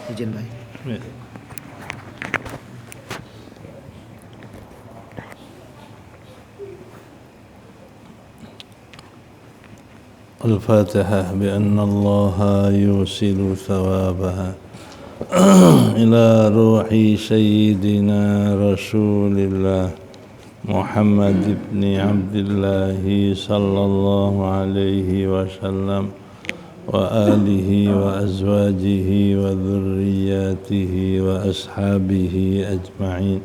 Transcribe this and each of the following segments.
Izin baik. Ya. الفاتحة بأن الله يوصل ثوابها إلى روح سيدنا رسول الله محمد بن عبد الله صلى الله عليه وسلم وآله وأزواجه وذرياته وأصحابه أجمعين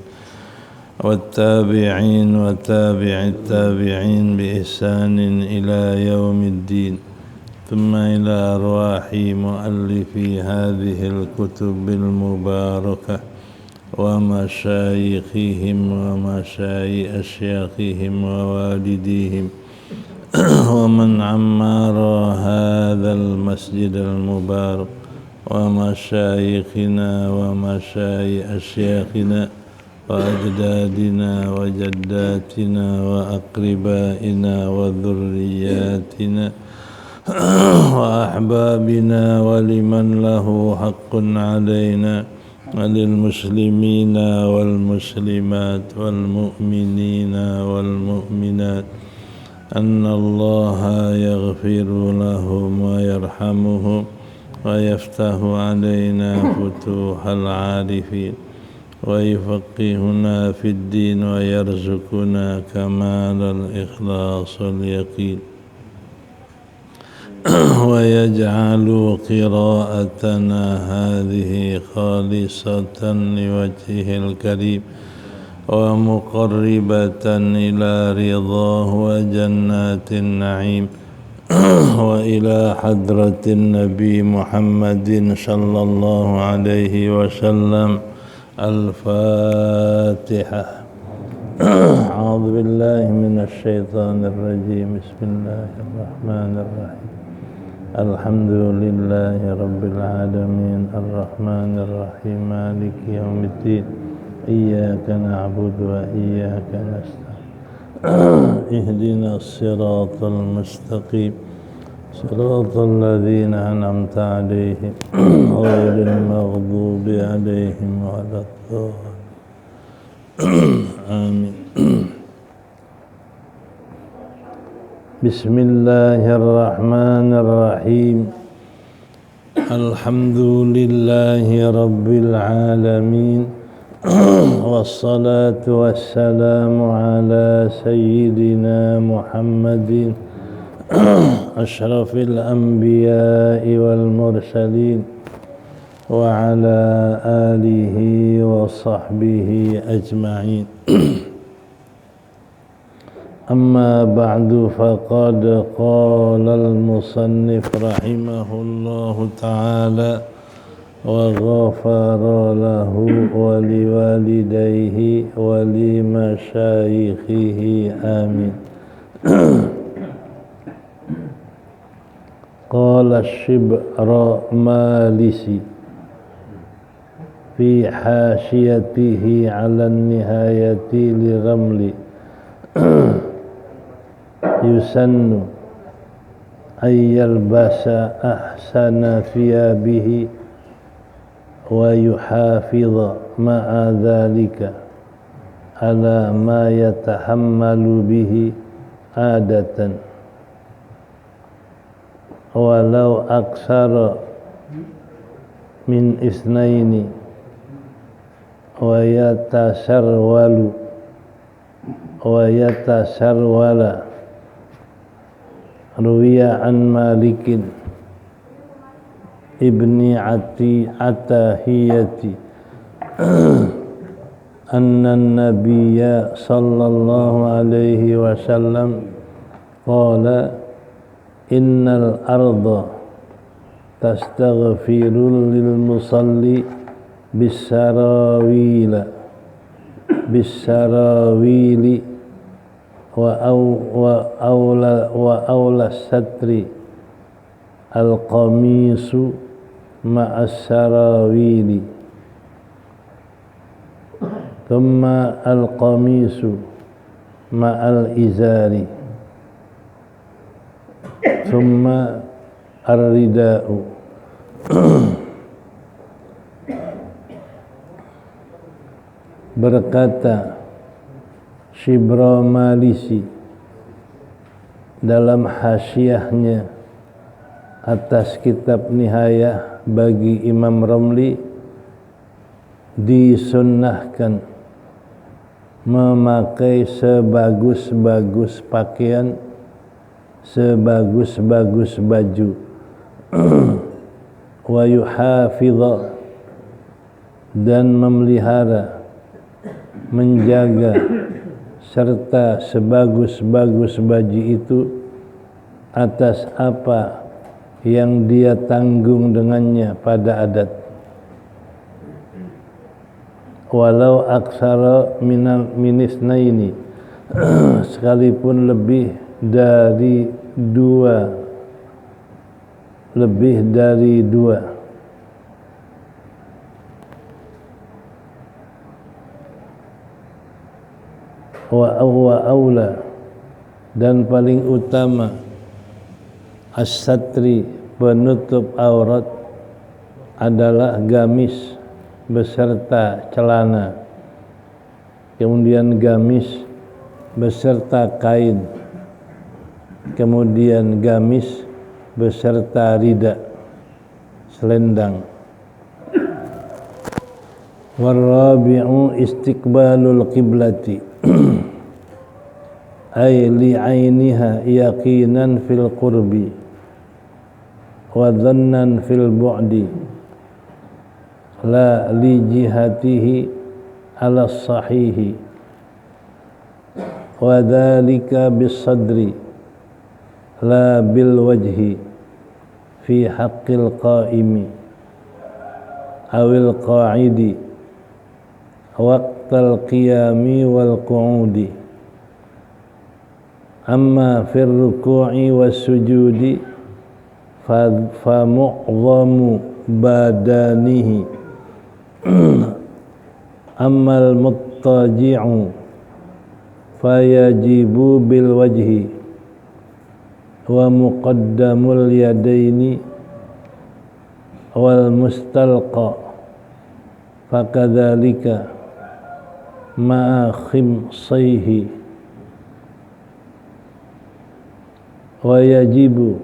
والتابعين وتابع التابعين بإحسان إلى يوم الدين ثم إلى أرواح مؤلفي هذه الكتب المباركة ومشايخهم ومشايخهم ووالديهم ومن عمر هذا المسجد المبارك ومشايخنا ومشايخ أشياخنا وأجدادنا وجداتنا وأقربائنا وذرياتنا وأحبابنا ولمن له حق علينا وللمسلمين والمسلمات والمؤمنين والمؤمنات أن الله يغفر لهم ويرحمهم ويفتح علينا فتوح العارفين ويفقهنا في الدين ويرزقنا كمال الإخلاص واليقين ويجعل قراءتنا هذه خالصة لوجهه الكريم ومقربة إلى رضاه وجنات النعيم وإلى حضرة النبي محمد صلى الله عليه وسلم. الفاتحة. أعوذ بالله من الشيطان الرجيم. بسم الله الرحمن الرحيم. الحمد لله رب العالمين الرحمن الرحيم مالك يوم الدين إياك نعبد وإياك نستعين اهدنا الصراط المستقيم صراط الذين أنعمت عليهم غير المغضوب عليهم ولا الضالين آمين. بسم الله الرحمن الرحيم. الحمد لله رب العالمين والصلاة والسلام على سيدنا محمد أشرف الأنبياء والمرسلين وعلى آله وصحبه أجمعين. أما بعد فقد قال المصنف رحمه الله تعالى وغفر له ولوالديه ولمشايخه آمين. قال الشبرماليسي في حاشيته على النهاية لرمل يسن أن يلبس أحسن ثيابه ويحافظ مع ذلك على ما يتحمل به عادة ولو أكثر من اثنين ويتسرول. روي عن مالك ابن عتاهية أن النبي صلى الله عليه وسلم قال إن الأرض تستغفر للمصلي بالسراويل وأولى الستر القميص مع السراويل ثم القميص مع الإزار ثم الرداء. berkata Shibramalisi dalam hasyiahnya atas kitab Nihayah bagi Imam Ramli, disunnahkan memakai sebagus-bagus pakaian, sebagus-bagus baju, wa yuhafidha, dan memelihara, menjaga, serta sebagus-bagus baju itu atas apa yang dia tanggung dengannya pada adat, walau aksara minisnaini, sekalipun lebih dari dua, wa aula, dan paling utama as-satri, penutup aurat, adalah gamis beserta celana, kemudian gamis beserta kain, kemudian gamis beserta rida, selendang. Warabi'u istiqbalul qiblati ay li'ainiha yaqinan fil qurbi wa dhannan fil bu'di la li jihatihi ala sahihi wa dhalika bis sadri la bil wajhi fi haqqil qa'imi awil qa'idi waqtal qiyami wal qu'udi. Amma fir ruku'i was sujudi fa mu'zamu badanihi ammal muttaji'u fayajibu bil wajhi wa muqaddamul yadaini wal mustalqa fakadzalika ma'a khimsaihi wa yajibu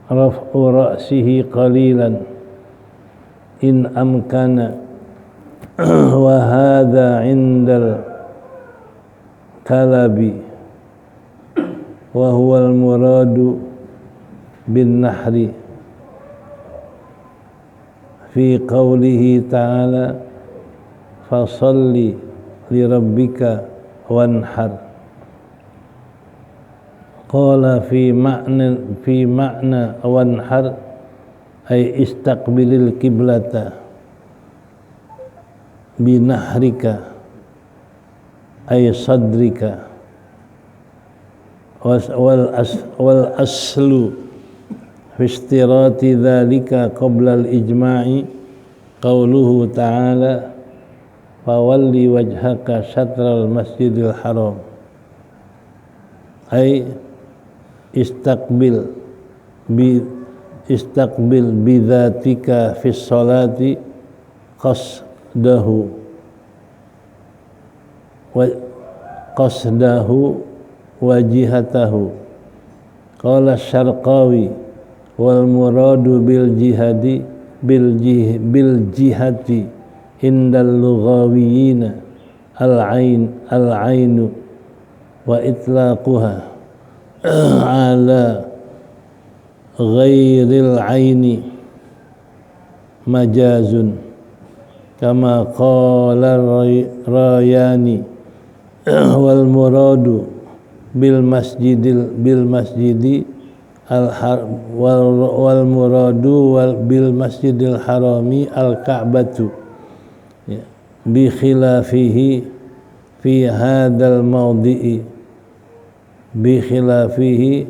raf'u ra'sihi qalilan in amkana wa hadha 'indal kalabi wa huwa al-muradu bin nahri fi qawlihi ta'ala fasalli li rabbika wanhar. Qala fi ma'na wanhar ay istaqbilil qiblata binahrika ay sadrika wal aslu fi istirati dhalika qabla al ijma'i qawluhu ta'ala fawalli wajhaka syatral masjidil haram ay istaqbil bidzatika fi sholati qasdahu wajihatahu. Qala Syarqawi wal muradu bil jihati indal lughawiyina al ainu wa itlaquha ala ghairil aini majazun kama qala Rayani wal muradu bil masjidi wal muradu bil masjidil harami al ka'batu bi khilafihi fi hadzal mawdi'i bi khilafihi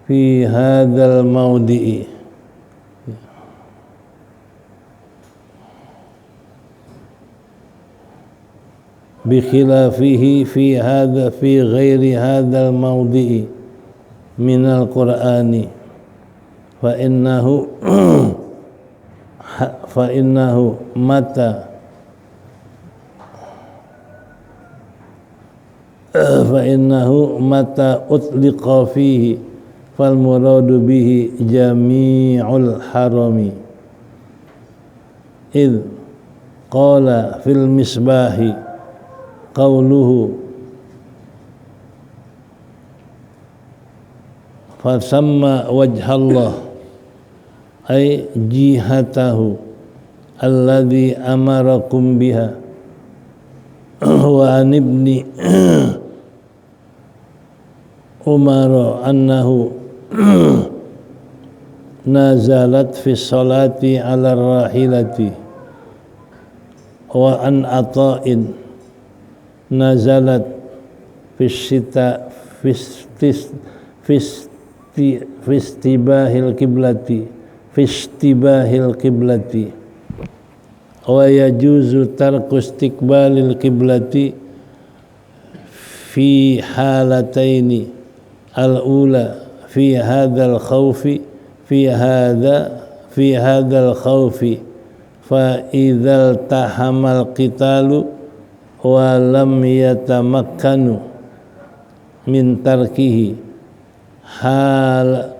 fi hadzal mawdi'i. Bi khilafihi fi ghairi hadzal mawdi'i minal qur'ani fa innahu mata fa innahu mata utliqa fihi fal muradu bihi jami'ul harami id qala fil misbahi qawluhu fasamma wajhallah ay jihatahu alladhi amarakum biha wa an ibni Umar annahu nazalat fi salati ala rahilati wa an ata'in nazalat fi syita fi istibahil qiblati fi istibahil qiblati wa yajuzu tarku istiqbalil qiblati fi halataini al-ula fi hadzal khawfi fi hadzal khawfi fa idzal tahamal qitalu wa lam yatamakkanu min tarkihi hal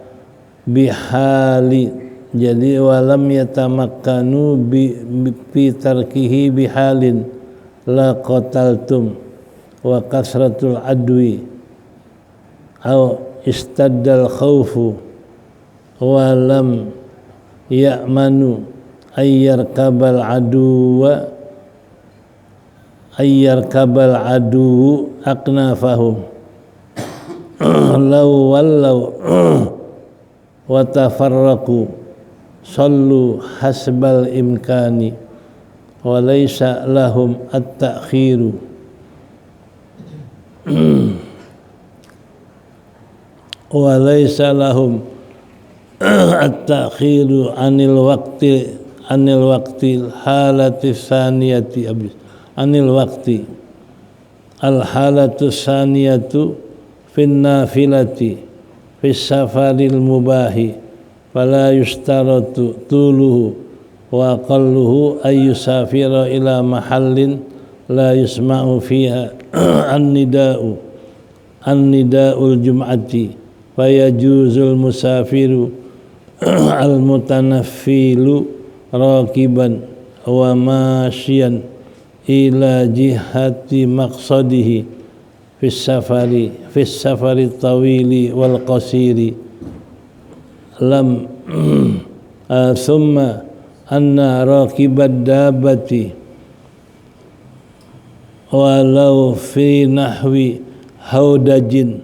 bihali jadi walam yatamakkanu bi tarkihi bihalin la qataltum wa kasratul adwi aw istaddal khawfu wa lam ya'manu ayyarkabal aduwu aknafahum law wallaw wa tafarraqu sallu hasbal imkani wa laysa lahum at-ta'khiru wa laysa lahum at-ta'khiru anil waqti halati saniyati anil waqti al halatu saniyatu fin nafilati fis safaril mubahi fala yustaratu tuluhu wa aqalluhu ay yusafira ila mahallin la yusma'u fiha an-nida'ul jum'ati fayajuzul musafiru al-mutanaffilu rakiban wa masyian ila jihati maqsadihi fis safari tawili wal qasiri lam thumma anna rakibad dabati walau fi nahwi haudajin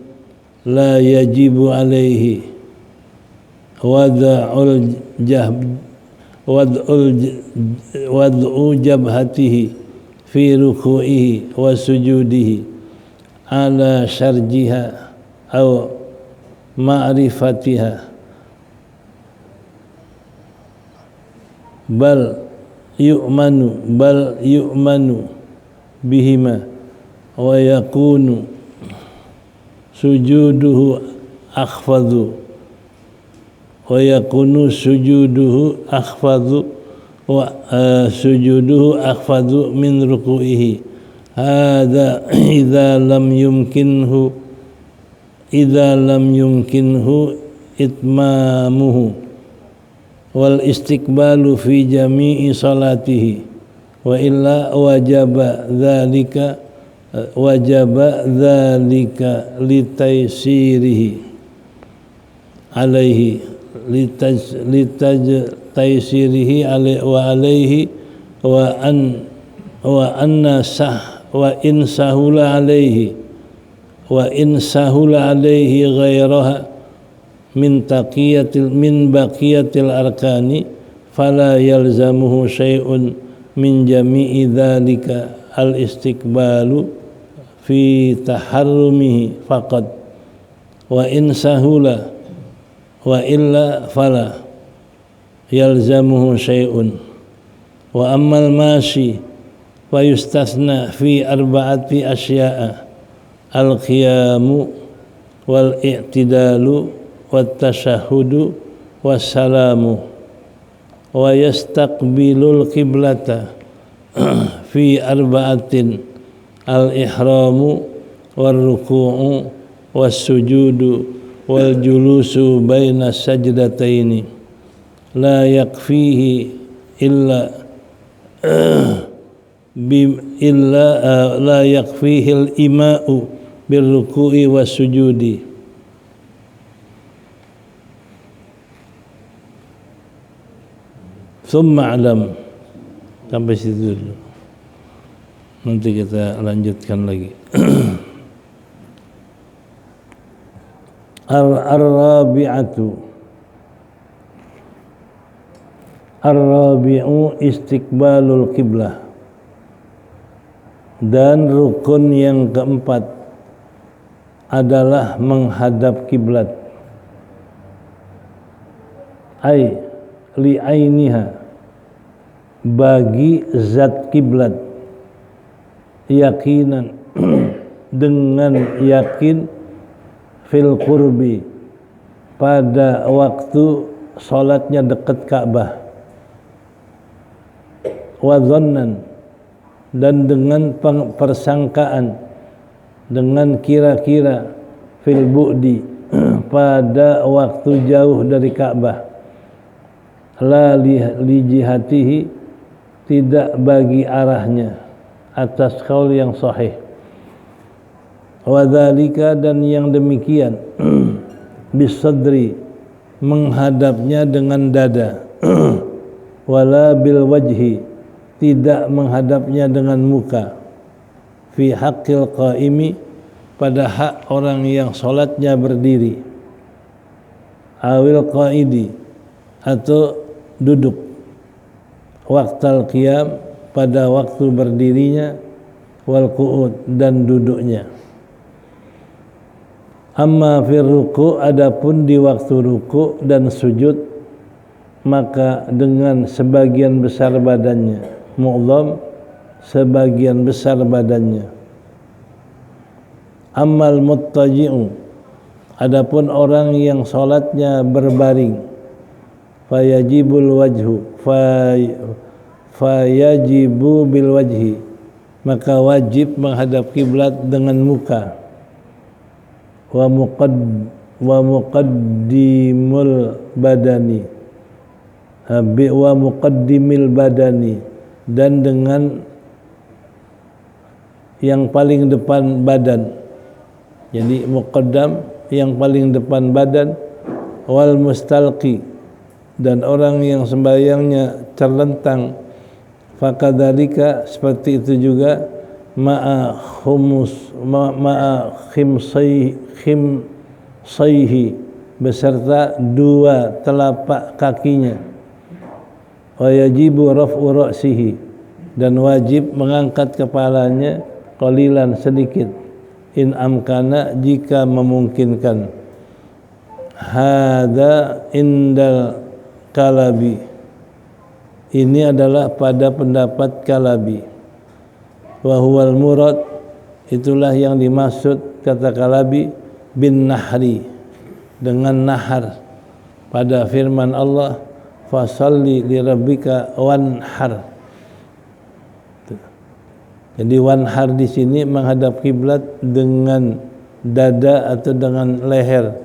la yajibu alaihi wad'u jabhatihi fi ruku'ihi wa sujudihi ala syarjiha aw ma'rifatiha bal yu'manu bihima wa yakunu sujuduhu akhfadhu min ruku'ihi hadza idza lam yumkinhu itmamuhu wal istiqbalu fi jami'i salatihi wa illa wajaba dzalika litaysirihi alaihi litaysirihi alaihi wa in sahula alaihi ghairaha min baqiyatil arkani fala yalzamuhu syai'un min jami'i dzalika al istiqbalu fi taharrumihi faqad wa in sahula wa illa fala yalzamuhu syai'un wa ammal mashi wa yustathna fi arba'ati asya'a al qiyamu wal i'tidalu wat tashahhudu wassalamu wa yastaqbilul qiblata fi arba'atin al ihramu wal ruku'u was sujudu wal julusu baina sajdataini la yakfihi illa la yakfihi al ima'u bil ruku'i was sujudi. Thumma alam, sampai situ dulu. Nanti kita lanjutkan lagi. Ar-rabi'u istiqbalul qiblah. Dan rukun yang keempat adalah menghadap kiblat. Ai li'ainiha, bagi zat kiblat, yakinan dengan yakin, fil qurbi, pada waktu salatnya dekat Ka'bah, wa dhannan, dan dengan persangkaan, dengan kira-kira, fil bu'di, pada waktu jauh dari Ka'bah, la li jihatihi, tidak bagi arahnya, atas qaul yang sahih. Wa dzalika, dan yang demikian, bisadri, menghadapnya dengan dada, wala bil wajhi, tidak menghadapnya dengan muka, fi haqqil qaimi, pada hak orang yang salatnya berdiri, awil qaidi, atau duduk, waqtal qiyam, pada waktu berdirinya, wal qu'ud, dan duduknya. Amma fir ruku', adapun di waktu ruku' dan sujud, maka dengan sebagian besar badannya, mu'dham, sebagian besar badannya. Ammal muttaji'u, adapun orang yang salatnya berbaring, fayajibul wajhu, fayajibu bil wajhi, maka wajib menghadap kiblat dengan muka, wa muqaddimul badani, wa muqaddimil badani, dan dengan yang paling depan badan. Jadi muqaddam, yang paling depan badan, wal mustalqi, dan orang yang sembahyangnya terlentang, fakadzalika, seperti itu juga, ma'a khimsaihi, beserta dua telapak kakinya, wa yajibu raf'u ra'sihi, dan wajib mengangkat kepalanya, qalilan, sedikit, in amkana, jika memungkinkan. Hada indal Kalabi, ini adalah pada pendapat Kalabi. Wa huwal murad, itulah yang dimaksud, kata Kalabi, bin nahri, dengan nahar, pada firman Allah, fasalli li rabbika wanhar. Jadi wanhar di sini menghadap kiblat dengan dada atau dengan leher,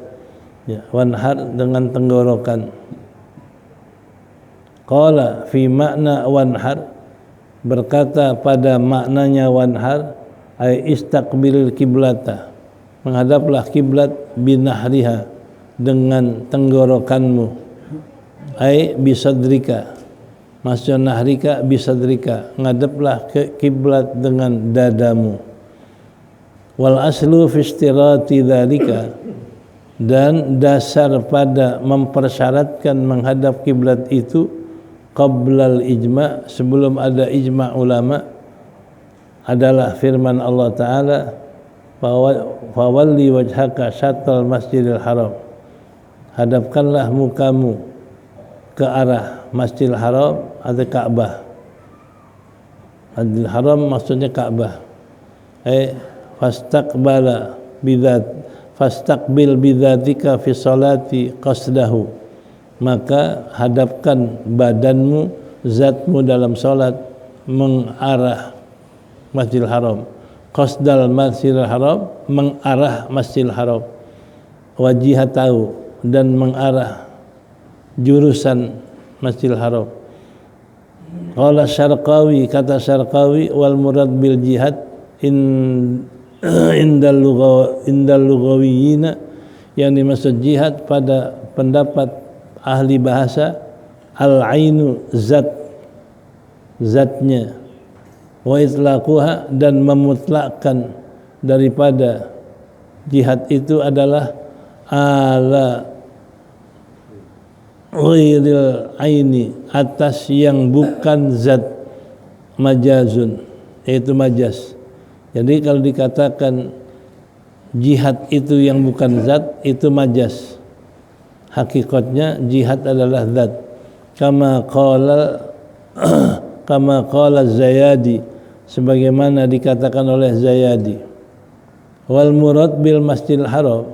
ya, wanhar dengan tenggorokan. Qala fi makna wanhar, berkata pada maknanya wanhar, ay istaqbilil kiblata, menghadaplah kiblat, binahriha, dengan tenggorokanmu, ay bisadrika, maksudnya nahrika bisadrika, ngadeplah ke kiblat dengan dadamu. Wal aslu fi istirati dzalika, dan dasar pada mempersyaratkan menghadap kiblat itu, qablal ijma', sebelum ada ijma' ulama, adalah firman Allah Ta'ala, fawalli wajhaka syatral masjidil haram, hadapkanlah mukamu ke arah Masjidil Haram atau Ka'bah. Masjidil Haram maksudnya Ka'bah. Fastaqbil bidzatika fi salati qasdahu, maka hadapkan badanmu, zatmu dalam salat mengarah Masjidil Haram, qasdal masjidil haram, mengarah Masjidil Haram, wajihatahu, dan mengarah jurusan Masjidil Haram. Qala Syarqawi, kata Syarqawi, wal murad bil jihad indal lughawiyina, yang dimaksud jihad pada pendapat ahli bahasa, al-ainu zatnya, wa itlaquha, dan memutlakkan daripada jihad itu adalah ala ghairil aini, atas yang bukan zat, majazun, yaitu majaz. Jadi kalau dikatakan jihad itu yang bukan zat, itu majaz. Hakikatnya jihad adalah zat. Kama qala Zayadi, sebagaimana dikatakan oleh Zayadi. Wal murad bil Masjidil Haram,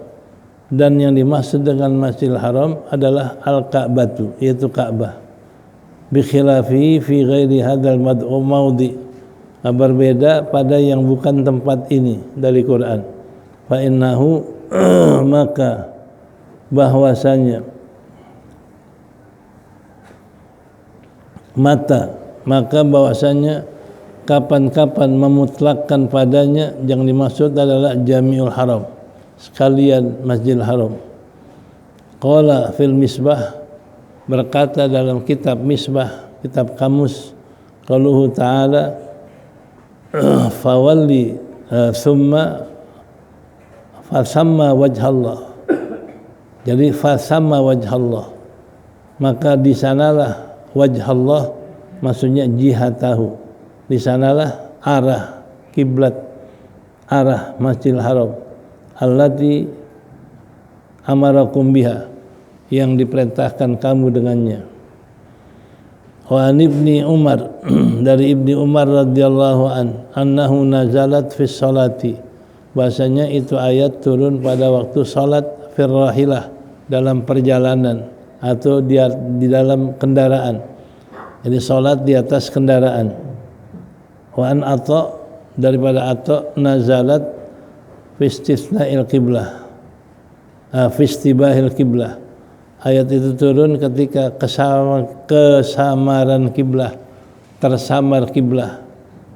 dan yang dimaksud dengan Masjidil Haram adalah al-Ka'batu, yaitu Ka'bah. Bi khilafi fi ghairi hadzal mad'u maudi, berbeda pada yang bukan tempat ini dari Quran. Fa innahu maka bahwasanya maka bahwasanya kapan-kapan memutlakkan padanya, yang dimaksud adalah Jami'ul Haram, sekalian Masjidil Haram. Qala fil Misbah, berkata dalam kitab Misbah, kitab kamus, qauluhu ta'ala fawalli thumma fasamma wajhallah. Jadi fasamma wajhallah, maka di sanalah wajhallah, maksudnya jihatahu, di sanalah arah kiblat, arah Masjidil Haram, allati amarakum biha, yang diperintahkan kamu dengannya. Wa an Ibni Umar, dari Ibni Umar radhiyallahu annahu nazalat fi sholati, bahasanya itu ayat turun pada waktu salat fir rahilah, dalam perjalanan atau di dalam kendaraan. Jadi salat di atas kendaraan. Wa an Atha, daripada Atha, nazalat fi istithna'il qiblah, fi istibahil qiblah, ayat itu turun ketika kesamaran kiblah, tersamar kiblah.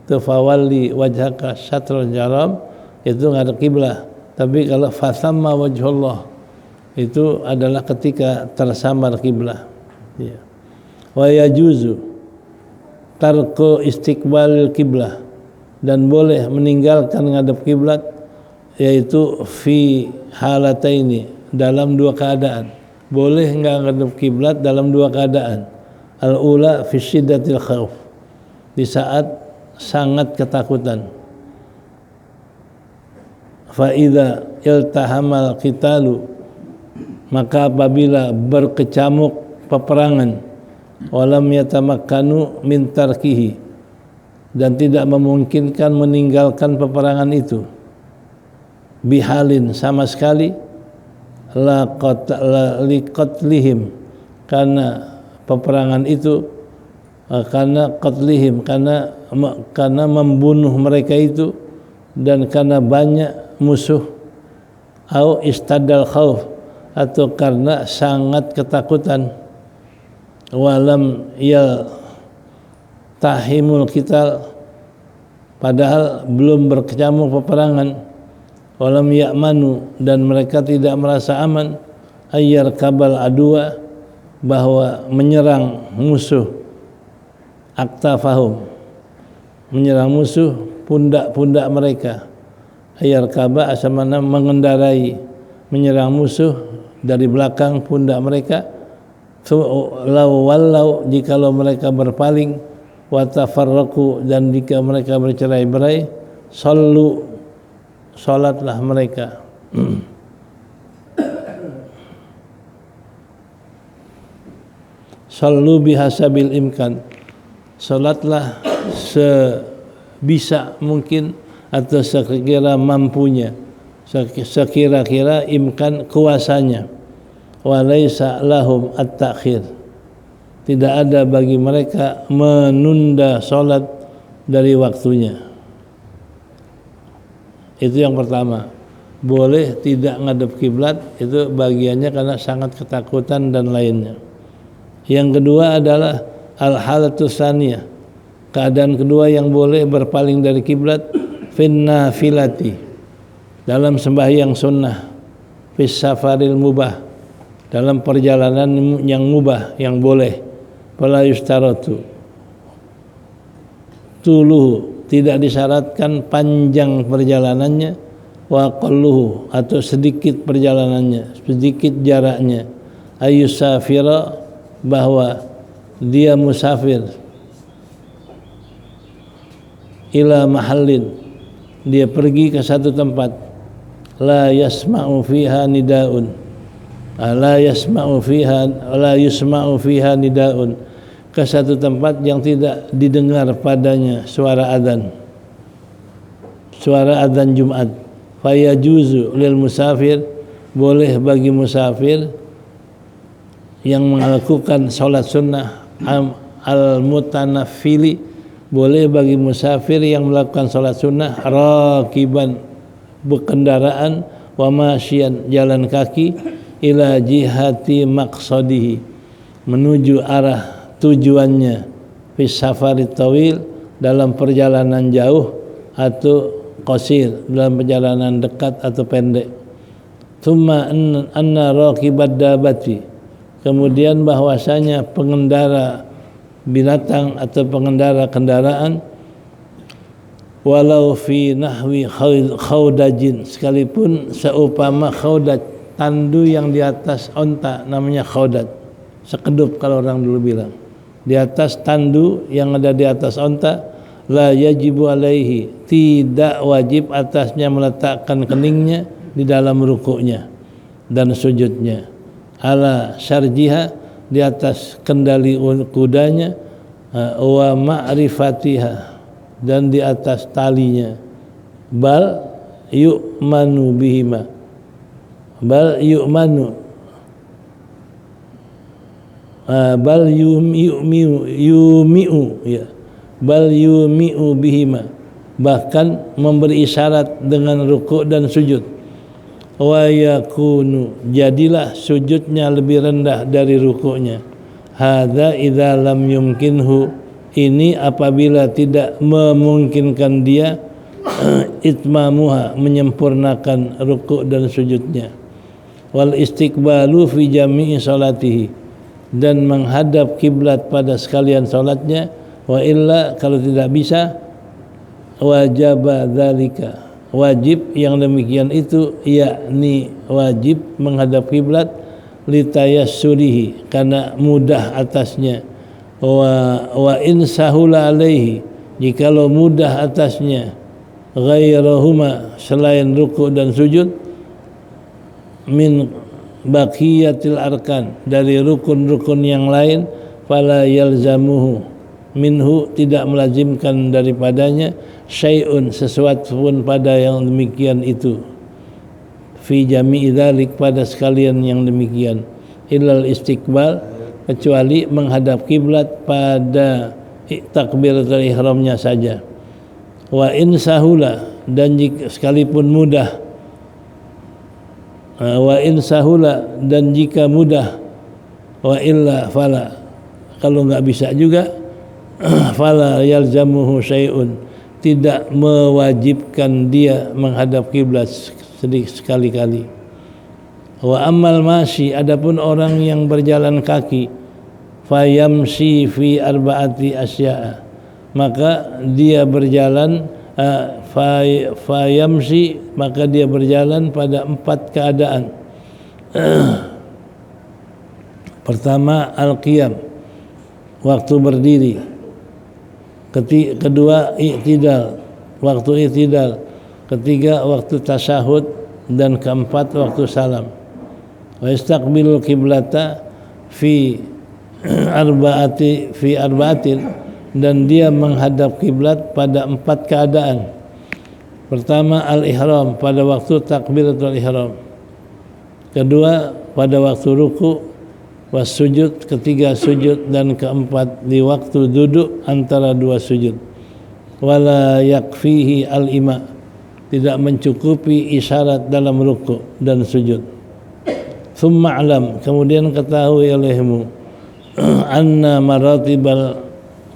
Tafawalli wajhaka syatrul haram, itu ngadep kiblah. Tapi kalau fasamma wajhullah, itu adalah ketika tersamar kiblah. Ya. Wa yajuzu tarku istiqbalil kiblah, dan boleh meninggalkan ngadep kiblat, yaitu fi halataini, dalam dua keadaan. Boleh enggak ngadep kiblat dalam dua keadaan. Al-ula fi syiddatil khauf, di saat sangat ketakutan. Fa idza iltahamal qitalu, maka apabila berkecamuk peperangan, walam yatamakkanu min tarkihi, dan tidak memungkinkan meninggalkan peperangan itu, bihalin, sama sekali, liqatlihim, karena peperangan itu, karena qatlihim, karena membunuh mereka itu, dan karena banyak musuh, au istadal khauf, atau karena sangat ketakutan, walam yal tahimul qital, padahal belum berkecamuk peperangan, walam ya'manu, dan mereka tidak merasa aman, ayyar kabal adua, bahwa menyerang musuh, aktafahum, menyerang musuh pundak-pundak mereka, ayyar kaba asamana, mengendarai, menyerang musuh dari belakang pundak mereka. Wallau, jikalau mereka berpaling, wa tafarraqu, dan jika mereka bercerai-berai, sallu, salatlah mereka. Sallu bihasabil imkan, salatlah sebisa mungkin atau sekira mampunya, sekira-kira imkan, kuasanya. Walaysa lahum at-ta'khir, tidak ada bagi mereka menunda salat dari waktunya. Itu yang pertama. Boleh tidak ngadep kiblat, itu bagiannya karena sangat ketakutan dan lainnya. Yang kedua adalah al-halatus tsaniyah. Keadaan kedua yang boleh berpaling dari kiblat fin nafilati, dalam sembahyang sunnah, fis safaril mubah, dalam perjalanan yang mubah, yang boleh, fala yustaratu tuluhu, tidak disyaratkan panjang perjalanannya, wa qalluhu, atau sedikit perjalanannya, sedikit jaraknya, ayyusafira, bahwa dia musafir, ila mahallin, dia pergi ke satu tempat, la yasma'u fiha nidaun, la yusma'u fiha nidaun, ke satu tempat yang tidak didengar padanya suara adzan Jumat. Fayajuzu lil musafir, boleh bagi musafir yang melakukan salat sunnah al-mutanafili, boleh bagi musafir yang melakukan salat sunnah rakiban, berkendaraan, wa masyian, jalan kaki, ila jihati maqsadihi, menuju arah tujuannya, fi safarit tawil, dalam perjalanan jauh, atau qasir, dalam perjalanan dekat atau pendek. Tsumma anna raqibad dabati, kemudian bahwasanya pengendara binatang atau pengendara kendaraan, walau fi nahwi khaudajin, sekalipun seumpama khaudaj, tandu yang di atas onta, namanya khaudaj, sekedup kalau orang dulu bilang, di atas tandu yang ada di atas onta, la yajibu alaihi, tidak wajib atasnya meletakkan keningnya di dalam rukuknya dan sujudnya, ala syarjiha, di atas kendali kudanya, wa ma'rifatiha, dan di atas talinya, bal yu'manu bihima, bal yu'manu, bal yumi'u, ya, bal yumi'u bihima, bahkan memberi isyarat dengan rukuk dan sujud. Wa yakunu, jadilah sujudnya lebih rendah dari rukuknya. Hadza idza lam yumkinhu, ini apabila tidak memungkinkan dia itmamuha, menyempurnakan rukuk dan sujudnya. Wal istiqbalu fi jami'i salatihi, dan menghadap kiblat pada sekalian salatnya. Wa illa, kalau tidak bisa, wajaba dzalika, wajib yang demikian itu, yakni wajib menghadap kiblat, litayassurihi, karena mudah atasnya, wa in sahula alaihi, jikalau mudah atasnya, ghairahuma, selain rukuk dan sujud, min baqiyatil arkan, dari rukun-rukun yang lain, fala yalzamuhu minhu, tidak melazimkan daripadanya, syai'un, sesuatu pun pada yang demikian itu, fi jami'i dzalik, pada sekalian yang demikian, illal istiqbal, kecuali menghadap kiblat pada takbiratul ihramnya saja. Wa in sahula, dan jika sekalipun mudah, wa in sahula, dan jika mudah, wa illa fala, kalau enggak bisa juga, fala yalzamuhu syai'un, tidak mewajibkan dia menghadap kiblat sekali-kali. Wa ammal masyi, adapun orang yang berjalan kaki, fayamshi fi arba'ati asya'a, maka dia berjalan, fayamshi, maka dia berjalan pada 4 keadaan. Pertama, al-qiyam, waktu berdiri. Kedua, i'tidal, waktu i'tidal. Ketiga, waktu tasyahud. Dan keempat, waktu salam. Wa istaqbilul qiblata fi arba'atin, dan dia menghadap kiblat pada 4 keadaan. Pertama, al-ihram, pada waktu takbiratul ihram. Kedua, pada waktu ruku, was sujud, ketiga sujud, dan keempat di waktu duduk antara 2 sujud. Wala yakfihi al-ima, tidak mencukupi isyarat dalam ruku' dan sujud. Tsumma alam, kemudian ketahui olehmu anna maratibal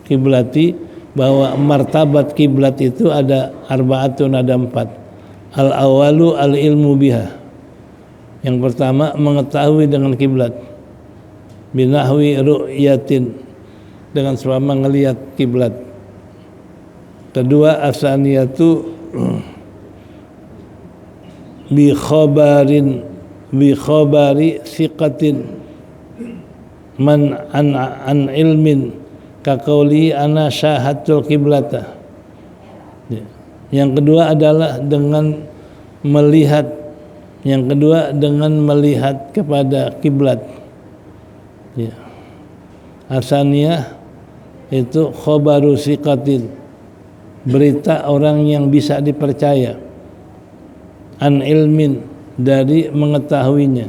kiblati, bahwa martabat kiblat itu ada arbaatun, ada 4. Al awalu al ilmu biha, yang pertama mengetahui dengan kiblat, binahwi ru'yatin, dengan selama ngelihat kiblat. Kedua, asaniyatu bi khabari siqatin man an ilmin kaqauli ana syahadtul kiblata. Yang kedua adalah dengan melihat, yang kedua dengan melihat kepada kiblat. Ya. Asaniyah itu khabaru siqatin, berita orang yang bisa dipercaya, an ilmin, dari mengetahuinya,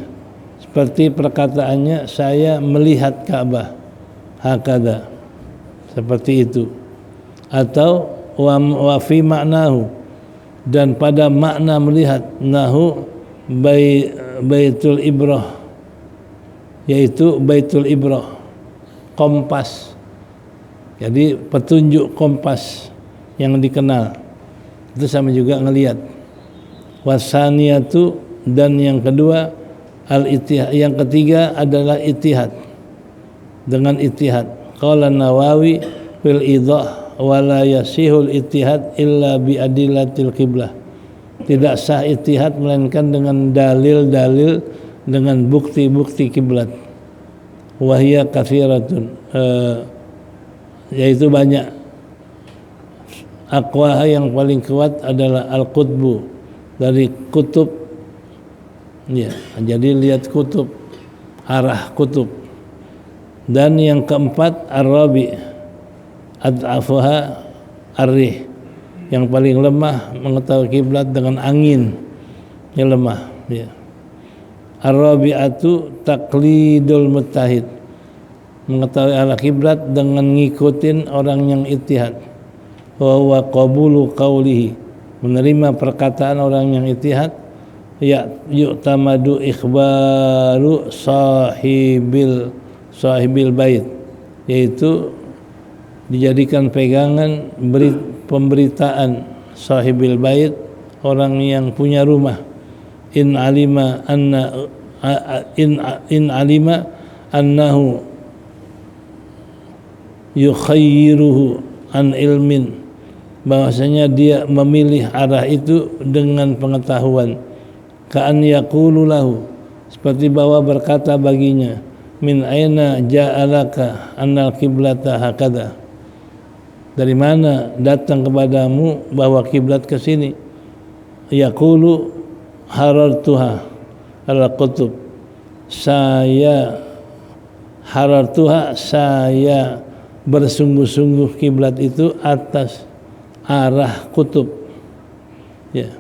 seperti perkataannya, saya melihat Ka'bah, hakada, seperti itu. Atau wa fi maknahu, dan pada makna melihat, nahu baitul ibrah, yaitu baitul ibrah, kompas. Jadi petunjuk kompas yang dikenal, itu sama juga ngelihat. Wasaniyatu, dan yang kedua al-ittihad, yang ketiga adalah ittihad, dengan ittihad. Qala Nawawi fil idah wala yasihul ittihad illa bi adillatil qiblah. Tidak sah ittihad melainkan dengan dalil-dalil, dengan bukti-bukti kiblat. Wahia katsiratun, yaitu banyak. Aqwaha, yang paling kuat adalah al-qutbu, dari kutub. Ya, jadi lihat kutub, arah kutub. Dan yang keempat ar-rabi, ad'afuha ar-rih, yang paling lemah mengetahui kiblat dengan angin yang lemah. Ya. Ar-rabi'atu taqlidul muttahid, mengetahui arah kiblat dengan ngikutin orang yang ittihad. Wa huwa qabulu qawlihi, menerima perkataan orang yang ittihad. Ya yu'tamadu ikhbaru sahibil bait, yaitu dijadikan pegangan pemberitaan sahibil bait, orang yang punya rumah. In alima annahu yukhayyiruhu an ilmin, bahwasanya dia memilih arah itu dengan pengetahuan. Ka'an yaqulu lahu, seperti bahwa berkata baginya, min aina ja'alaka annal kiblata hakada, dari mana datang kepadamu bahwa kiblat ke sini. Yaqulu harartuha ala qutub, saya harartuha, saya bersungguh-sungguh kiblat itu atas arah kutub. Ya,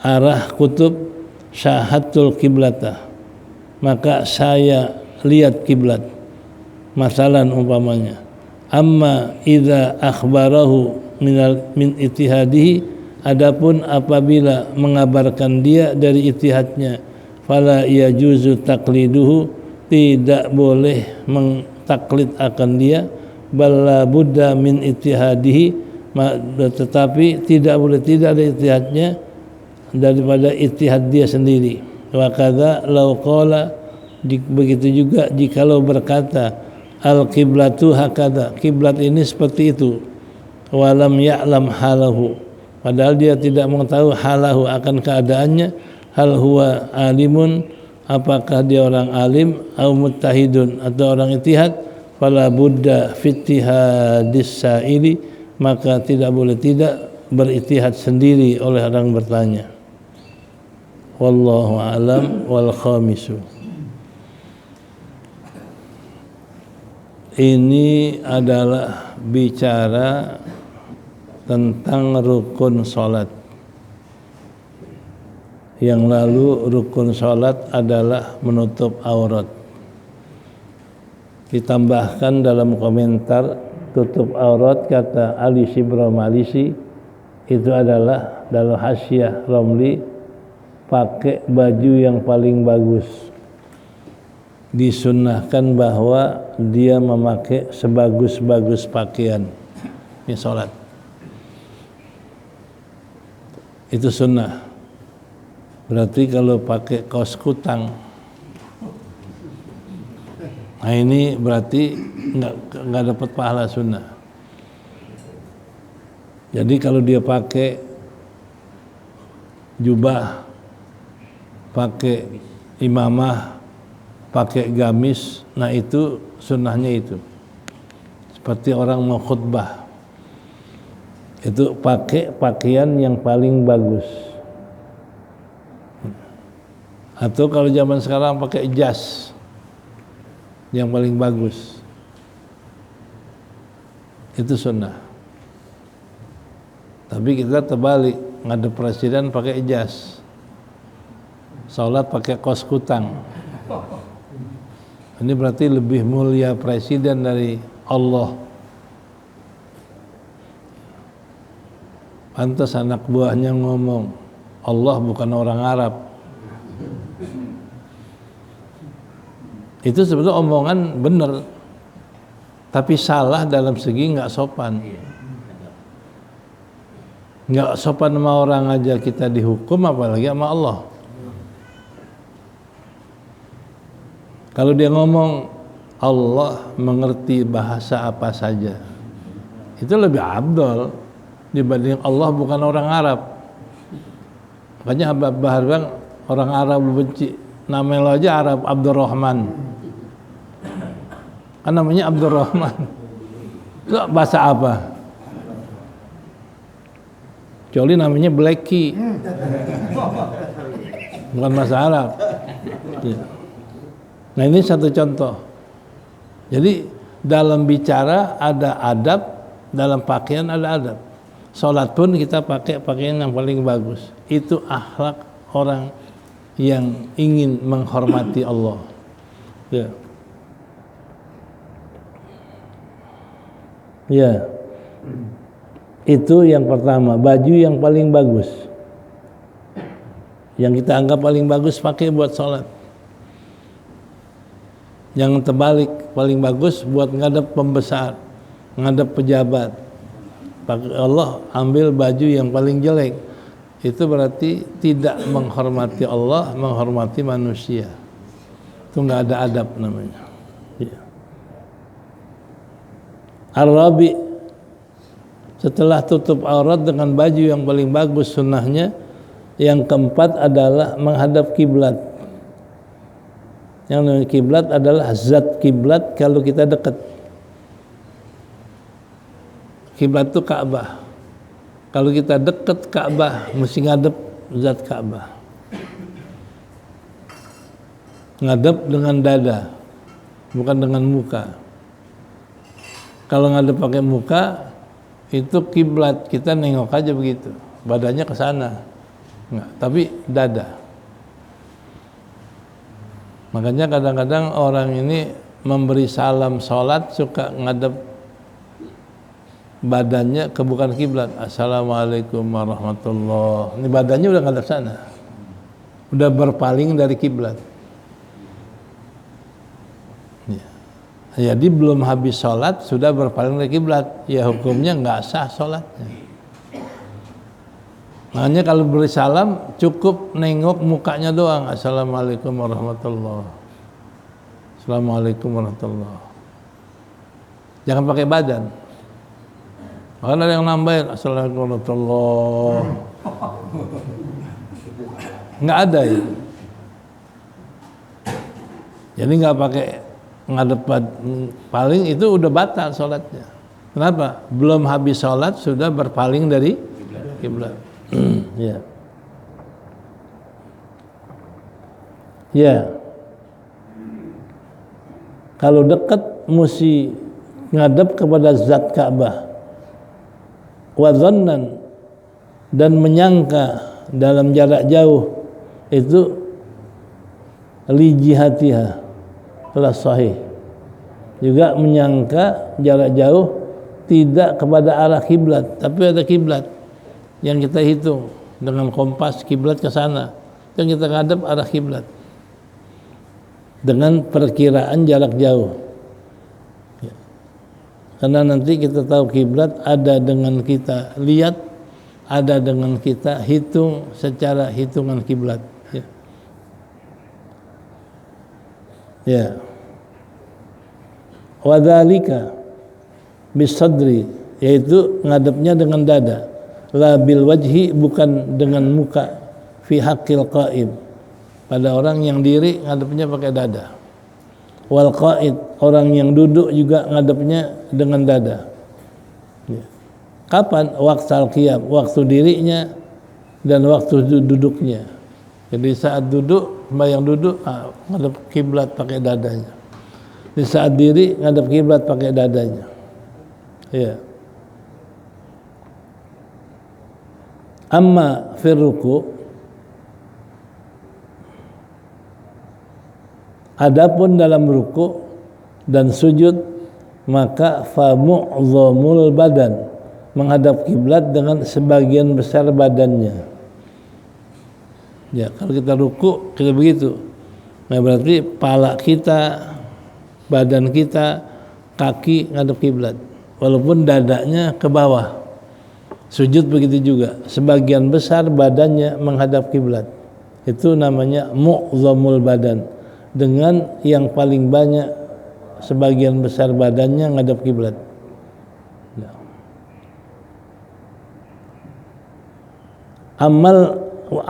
arah kutub, syahadtul kiblata, maka saya lihat kiblat. Masalan umpamanya, amma idza akhbarahu min ittihadihi, adapun apabila mengabarkan dia dari ittihadnya, fala yajuzu taqliduhu, tidak boleh mentaklid akan dia. Balla budda min ittihadihi, tetapi tidak boleh tidak ada ittihadnya daripada ittihad dia sendiri. Wa kadza law qala, begitu juga jikalau berkata al qiblatu hakada, kiblat ini seperti itu, walam ya'lam halahu, padahal dia tidak mengetahui halahu, akan keadaannya. Hal huwa alimun, apakah dia orang alim, au muttahidun, atau orang ittihad. Fala budda fittihadis sa'ili, maka tidak boleh tidak berittihad sendiri oleh orang bertanya. Wallahu a'lam. Wal khamisu, ini adalah bicara tentang rukun salat. Yang lalu rukun salat adalah menutup aurat. Ditambahkan dalam komentar tutup aurat, kata Ali Shibra Malisi, itu adalah dalam Hasyiah Romli, pakai baju yang paling bagus. Disunnahkan bahwa dia memakai sebagus-bagus pakaian ini sholat, itu sunnah. Berarti kalau pakai kaos kutang, nah ini berarti nggak dapat pahala sunnah. Jadi kalau dia pakai jubah, pakai imamah, pakai gamis, nah itu sunnahnya itu. Seperti orang mau khutbah, itu pakai pakaian yang paling bagus. Atau kalau zaman sekarang pakai jas yang paling bagus, itu sunnah. Tapi kita terbalik, ngadep presiden pakai jas, sholat pakai kaos kutang. Ini berarti lebih mulia presiden dari Allah. Pantas anak buahnya ngomong, Allah bukan orang Arab. Itu sebetulnya omongan benar, tapi salah dalam segi nggak sopan. Nggak sopan sama orang aja kita dihukum, apalagi sama Allah. Kalau dia ngomong Allah mengerti bahasa apa saja, itu lebih abdol dibanding Allah bukan orang Arab. Makanya Habib Bahar bilang orang Arab benci, namanya lo aja Arab, Abdurrahman. Kan namanya Abdurrahman. Itu bahasa apa? Kecuali namanya Blacky. Bukan bahasa Arab. Nah ini satu contoh. Jadi dalam bicara ada adab, dalam pakaian ada adab. Sholat pun kita pakai pakaian yang paling bagus. Itu akhlak orang yang ingin menghormati Allah. Ya. Ya. Itu yang pertama, baju yang paling bagus. Yang kita anggap paling bagus pakai buat sholat. Yang terbalik, paling bagus buat ngadep pembesar, ngadep pejabat. Allah ambil baju yang paling jelek. Itu berarti tidak menghormati Allah, menghormati manusia. Itu nggak ada adab namanya. Ya. Ar-Rabi, setelah tutup aurat dengan baju yang paling bagus sunnahnya, yang keempat adalah menghadap kiblat. Yang namanya kiblat adalah zat kiblat kalau kita dekat. Kiblat itu Ka'bah. Kalau kita dekat Ka'bah mesti ngadep zat Ka'bah. Ngadep dengan dada, bukan dengan muka. Kalau ngadep pakai muka, itu kiblat, kita nengok aja begitu, badannya ke sana. Enggak, tapi dada. Makanya kadang-kadang orang ini memberi salam sholat suka ngadep badannya ke bukan kiblat. Assalamualaikum warahmatullahi. Ini badannya udah ngadep sana, udah berpaling dari kiblat. Ya. Jadi belum habis sholat sudah berpaling dari kiblat, ya hukumnya nggak sah sholatnya. Makanya kalau beri salam cukup nengok mukanya doang. Assalamualaikum warahmatullahi. Assalamualaikum warahmatullahi. Jangan pakai badan. Bahkan ada yang nambahin Assalamualaikum warahmatullahi. Nggak ada ya. Jadi nggak pakai ngadep, paling itu udah batal sholatnya. Kenapa? Belum habis sholat sudah berpaling dari kiblat. Ya. Ya. Kalau dekat mesti ngadep kepada zat Ka'bah. Wa dhannan, dan menyangka dalam jarak jauh itu li jihatiha telah sahih. Juga menyangka jarak jauh tidak kepada arah kiblat, tapi ada kiblat. yang kita hitung dengan kompas kiblat ke sana, dan kita ngadep arah kiblat dengan perkiraan jarak jauh. Ya. Karena nanti kita tahu kiblat ada dengan kita lihat, ada dengan kita hitung secara hitungan kiblat. Ya. Ya. Wadzalika bisadri, yaitu ngadepnya dengan dada, la bil wajhi, bukan dengan muka, fi haqqil qaim, pada orang yang diri ngadepnya pakai dada, wal qaid, orang yang duduk juga ngadepnya dengan dada. Ya. Kapan? Waqtal qiyam, waktu dirinya dan waktu duduknya. Jadi saat duduk, sembahyang duduk, ngadep kiblat pakai dadanya. Di saat diri ngadep kiblat pakai dadanya. Ya. Amma fir ruku, adapun dalam ruku dan sujud, maka fa mu'dhamul badan, menghadap kiblat dengan sebagian besar badannya. Ya, kalau kita ruku kita begitu. Nah, berarti pala kita, badan kita, kaki ngadep kiblat, walaupun dadanya ke bawah. Sujud begitu juga, sebagian besar badannya menghadap kiblat. Itu namanya mu'dhamul badan, dengan yang paling banyak sebagian besar badannya ngadap kiblat. Ya.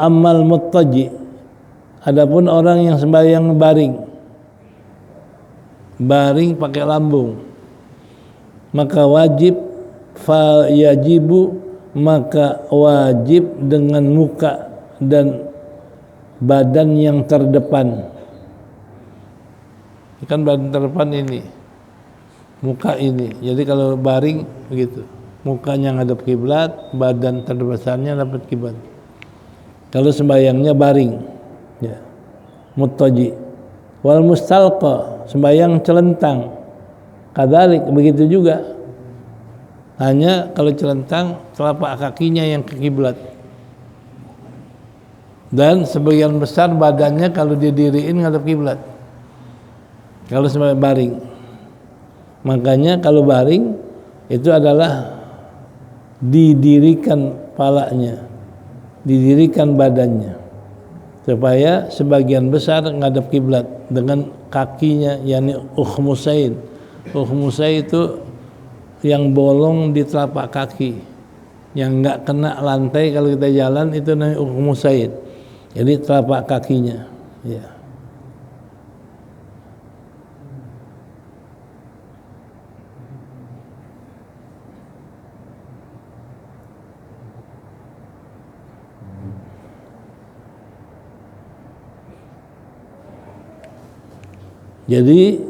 Amal muttaji, adapun orang yang sembahyang baring pakai lambung, maka wajib, fa yajibu, maka wajib dengan muka dan badan yang terdepan. Kan badan terdepan ini, muka ini. Jadi kalau baring begitu, mukanya ngadep kiblat, badan terbesarnya dapat kiblat. Kalau sembayangnya baring, ya, muttaji. Wal mustalqa, sembayang celentang, kadzalik begitu juga. Hanya kalau celentang telapak kakinya yang ke kiblat, dan sebagian besar badannya kalau didiriin ngadep kiblat. Kalau sembahyang baring, makanya kalau baring itu adalah didirikan palanya, didirikan badannya, supaya sebagian besar ngadep kiblat dengan kakinya, yakni ukhmusain. Ukhmusain itu yang bolong di telapak kaki, yang enggak kena lantai kalau kita jalan, itu namanya ukhmusain. Jadi telapak kakinya, ya. Jadi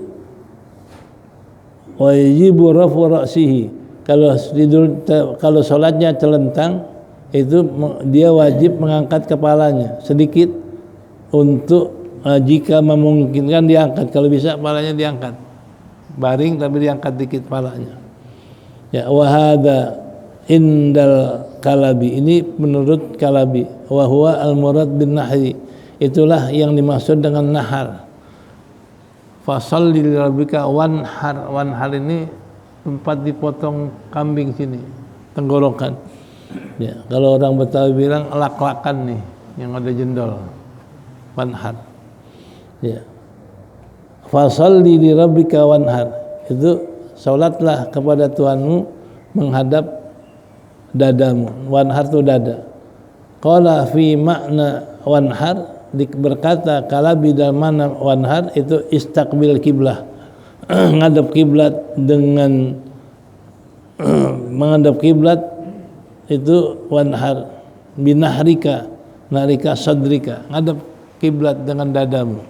wajibu rafu ra'sihi, kalau sholatnya celentang, itu dia wajib mengangkat kepalanya sedikit, untuk jika memungkinkan diangkat, kalau bisa kepalanya diangkat, baring tapi diangkat dikit kepalanya. Ya, wahada indal Kalabi, ini menurut Kalabi, wa huwa al murad bin nahri, itulah yang dimaksud dengan nahar. Fasalli li rabbika wanhar. Wanhar ini tempat dipotong kambing sini, tenggorokan. Ya, kalau orang Betawi bilang lak-lakan nih, yang ada jendol. Wanhar. Ya. Fasalli li rabbika wanhar. Itu salatlah kepada Tuhanmu menghadap dadamu. Wanhar itu dada. Qala fi makna wanhar, berkata Kalabi dalam mana wanhar itu istaqbil kiblah, ngadap kiblat dengan menghadap kiblat, itu wanhar binahrika, narika sadrika, ngadap kiblat dengan dadamu.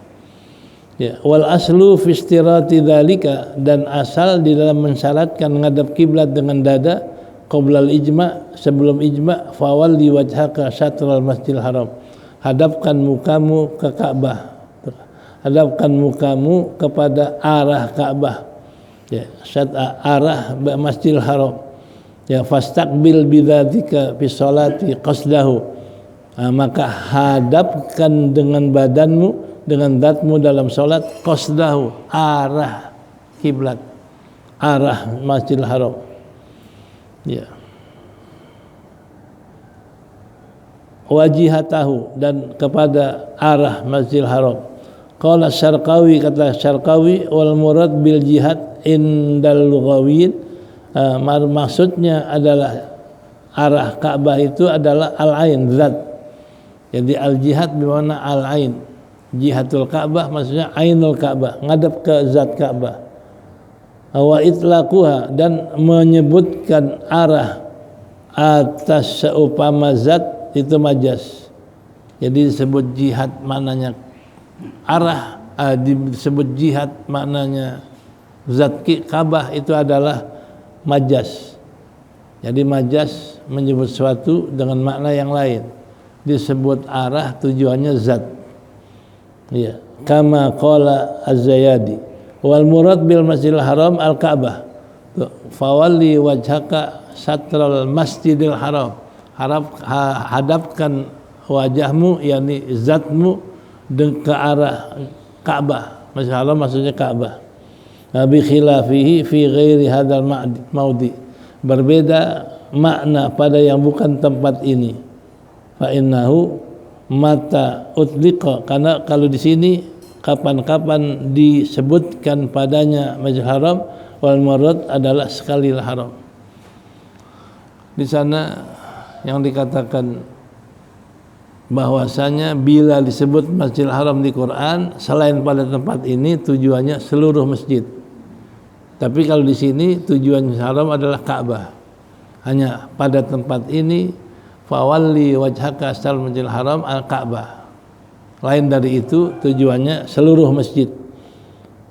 Ya, wal aslu fi istirati dzalika, dan asal di dalam mensyaratkan ngadap kiblat dengan dada qoblal ijma, sebelum ijma, fawalli wajhaka syatral masjidil haram, hadapkan mukamu ke Ka'bah, hadapkan mukamu kepada arah Ka'bah, ya, arah Masjidil Haram. Ya fastaqbil bidzalika fi sholati qasdahu. Maka hadapkan dengan badanmu, dengan zatmu dalam salat qasdahu, arah kiblat, arah Masjidil Haram. Ya. Wajihatahu, dan kepada arah Masjidil Haram. Qala Syarqawi, kata Syarqawi, wal murad bil jihad indal lughawiyyin, maksudnya adalah arah Ka'bah itu adalah al-ain, zat. Jadi al-jihad bermakna al-ain. Jihatul Ka'bah maksudnya ainul Ka'bah, ngadap ke zat Ka'bah. Wa itlaquha, dan menyebutkan arah atas seupama zat itu majas. Jadi disebut jihad maknanya arah, disebut jihad maknanya zat Ka'bah, itu adalah majas. Jadi majas menyebut sesuatu dengan makna yang lain, disebut arah, tujuannya zat. Ya, kama qala Az-Zayadi, wal murad bil Masjidil Haram al-Ka'bah. Fawalli wajhaka satral Masjidil Haram. Hadapkan wajahmu, yakni zatmu, ke arah Ka'bah. Masjidil Haram maksudnya Ka'bah. Bi khilafihi fi ghairi hadzal maudi, berbeda makna pada yang bukan tempat ini. Fa innahu mata utliqa, karena kalau di sini kapan-kapan disebutkan padanya Masjidil Haram, wal murad adalah sekali haram. Di sana yang dikatakan bahwasanya bila disebut Masjidil Haram di Quran, selain pada tempat ini tujuannya seluruh masjid. Tapi kalau di sini tujuan Haram adalah Ka'bah. Hanya pada tempat ini fawalli wajhaka astral Masjidil Haram al-Ka'bah. Lain dari itu tujuannya seluruh masjid.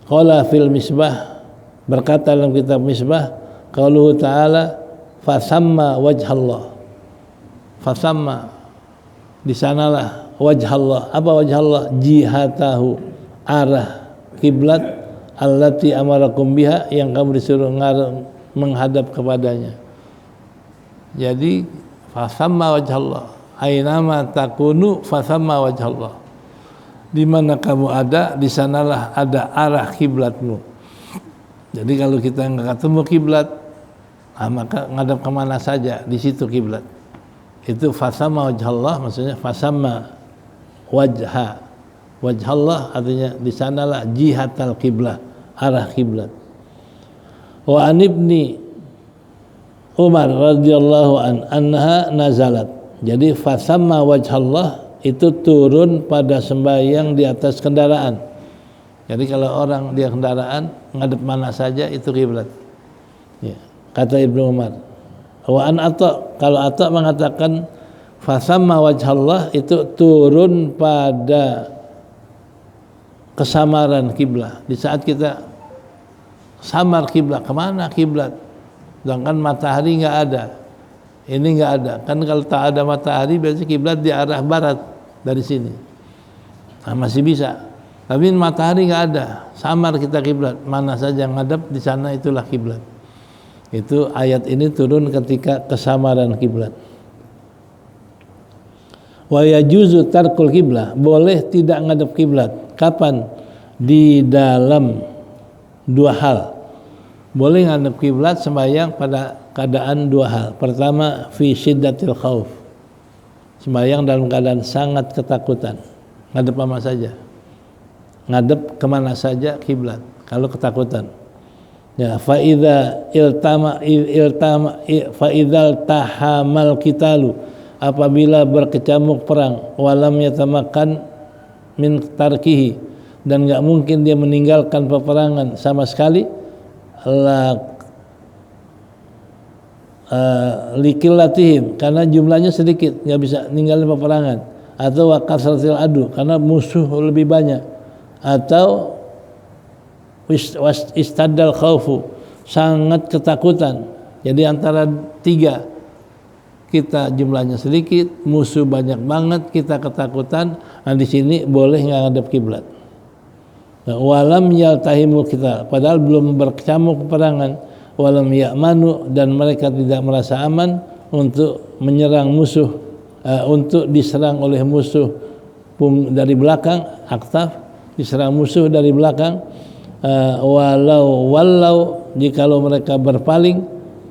Qala fil Misbah, berkata dalam kitab Misbah, qauluhu ta'ala fasamma wajhallah. Fasamma, di sanalah wajhallah. Apa wajhallah? Jihatahu, arah kiblat, allati amarakum biha, yang kamu disuruh menghadap kepadanya. Jadi fasamma wajhallah, ainama takunu fasamma wajhallah. Di mana kamu ada, di sanalah ada arah kiblatmu. Jadi kalau kita nggak ketemu kiblat, maka ngadap kemana saja, di situ kiblat. Itu fasamma wajhallah, maksudnya fasamma wajhallah artinya di sanalah jihatal kiblah, arah kiblat. Wa an ibni Umar radhiyallahu anha nazalat. Jadi fasamma wajhallah itu turun pada sembahyang di atas kendaraan. Jadi kalau orang dia kendaraan ngadep mana saja itu kiblat. Ya, kata Ibnu Umar. Wa an Atha, kalau Atha mengatakan fasamma wajhallah itu turun pada kesamaran kiblat. Di saat kita samar kiblat, kemana kiblat? Sedangkan matahari nggak ada, ini nggak ada. Kan kalau tak ada matahari biasanya kiblat di arah barat dari sini. Nah, masih bisa. Tapi matahari nggak ada, samar kita kiblat, mana saja ngadep di sana itulah kiblat. Itu ayat ini turun ketika kesamaran kiblat. Wa yajuzu tarkul kiblah, boleh tidak ngadep kiblat. Kapan? Di dalam dua hal. Boleh ngadep kiblat sembahyang pada keadaan dua hal. Pertama, fi syiddatil khauf, sembahyang dalam keadaan sangat ketakutan. Ngadep apa saja, ngadep kemana saja kiblat kalau ketakutan. Ya, fa idza tahamal qitalu, apabila berkecamuk perang, walam yatamakan min tarkihi, dan enggak mungkin dia meninggalkan peperangan sama sekali, la likilatihim, karena jumlahnya sedikit enggak bisa ninggalin peperangan, atau wa kasratil adu, karena musuh lebih banyak, atau istadal khaufu, sangat ketakutan. Jadi antara tiga, kita jumlahnya sedikit, musuh banyak banget, kita ketakutan. Nah di sini boleh nggak ngadep kiblat. Nah, walam yaltahimul kita, padahal belum berkecamuk peperangan. walam ya'manu, dan mereka tidak merasa aman untuk menyerang musuh, untuk diserang oleh musuh dari belakang, aktaf, diserang musuh dari belakang, walau jikalau mereka berpaling,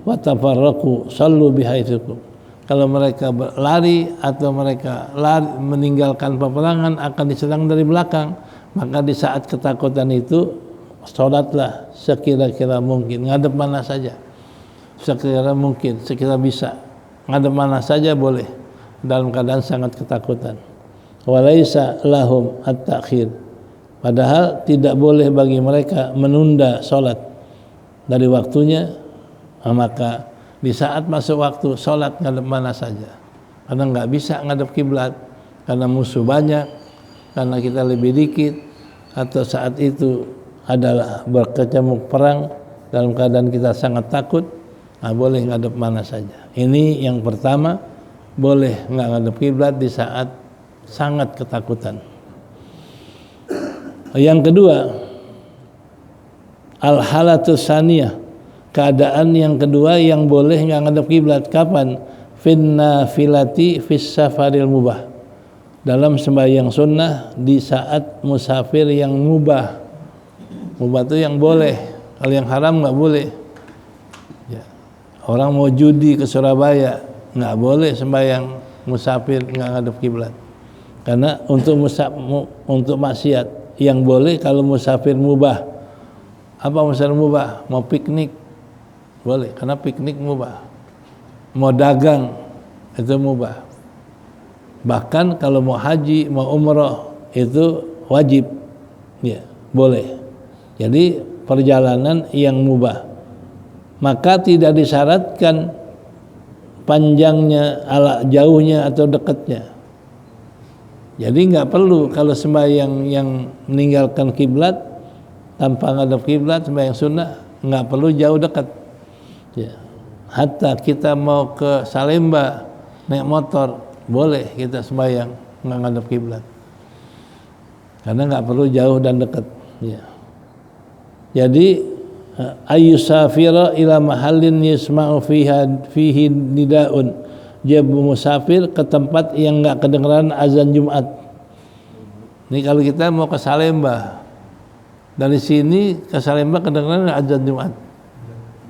watafarraqu sallu bihaitsukum, kalau mereka berlari atau mereka lari meninggalkan peperangan akan diserang dari belakang, maka di saat ketakutan itu sholatlah sekira-kira mungkin, ngadep mana saja, sekira mungkin, sekira bisa, ngadep mana saja boleh dalam keadaan sangat ketakutan. Walaisa lahum at-ta'khir, padahal tidak boleh bagi mereka menunda sholat dari waktunya. Maka di saat masuk waktu sholat ngadep mana saja, karena nggak bisa ngadep kiblat karena musuh banyak, karena kita lebih dikit, atau saat itu adalah berkecamuk perang dalam keadaan kita sangat takut, boleh ngadep mana saja. Ini yang pertama, boleh nggak ngadep kiblat di saat sangat ketakutan. Yang kedua, al-halatus saniyah, keadaan yang kedua yang boleh nggak ngadep kiblat kapan? Finna filati fis safaril mubah, dalam sembahyang sunnah di saat musafir yang mubah. Mubah itu yang boleh, kalau yang haram nggak boleh. Ya. Orang mau judi ke Surabaya nggak boleh sembahyang musafir nggak ngadep kiblat, karena untuk maksiat. Yang boleh kalau musafir mubah. Apa musafir mubah? Mau piknik boleh, karena piknik mubah. Mau dagang itu mubah. Bahkan kalau mau haji, mau umroh itu wajib, ya boleh. Jadi perjalanan yang mubah, maka tidak disyaratkan panjangnya, jauhnya atau dekatnya. Jadi nggak perlu kalau sembahyang yang meninggalkan kiblat tanpa ngadep kiblat, sembahyang sunnah nggak perlu jauh dekat. Ya. Hatta kita mau ke Salemba naik motor boleh kita sembahyang nggak ngadep kiblat, karena nggak perlu jauh dan dekat. Ya. Jadi ayyusafira ila mahallin yasma'u fihi nidaun, dia musafir ke tempat yang nggak kedengaran azan Jumat. Ini kalau kita mau ke Salemba, dari sini ke Salemba kedengaran azan Jumat,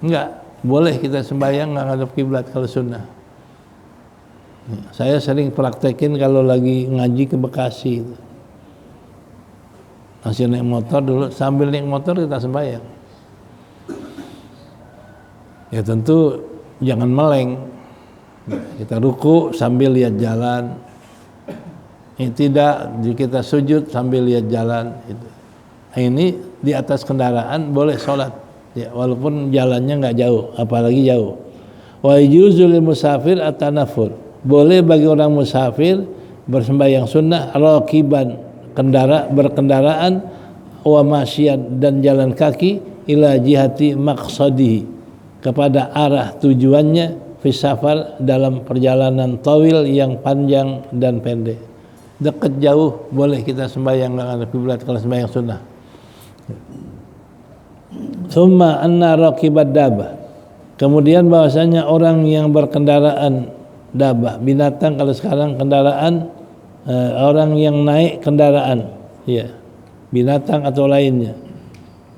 enggak boleh kita sembahyang nggak ngadep kiblat kalau sunnah. Saya sering praktekin kalau lagi ngaji ke Bekasi, masih naik motor dulu, sambil naik motor kita sembahyang. Ya tentu jangan meleng, kita ruku sambil lihat jalan. Ini tidak, kita sujud sambil lihat jalan. Ini di atas kendaraan boleh sholat, ya, walaupun jalannya nggak jauh, apalagi jauh. Wa yujuzul musafir at-tanafur, boleh bagi orang musafir bersembahyang sunnah raqiban, berkendaraan, wa masyian, dan jalan kaki, ila jihati maqsadihi, kepada arah tujuannya, fi safar, dalam perjalanan tawil yang panjang dan pendek. Dekat jauh boleh kita sembahyang ngadep kiblat kalau sembahyang sunnah. Summa anna raqibad dabah, kemudian bahwasanya orang yang berkendaraan dabah, binatang, kalau sekarang kendaraan, orang yang naik kendaraan, ya, binatang atau lainnya.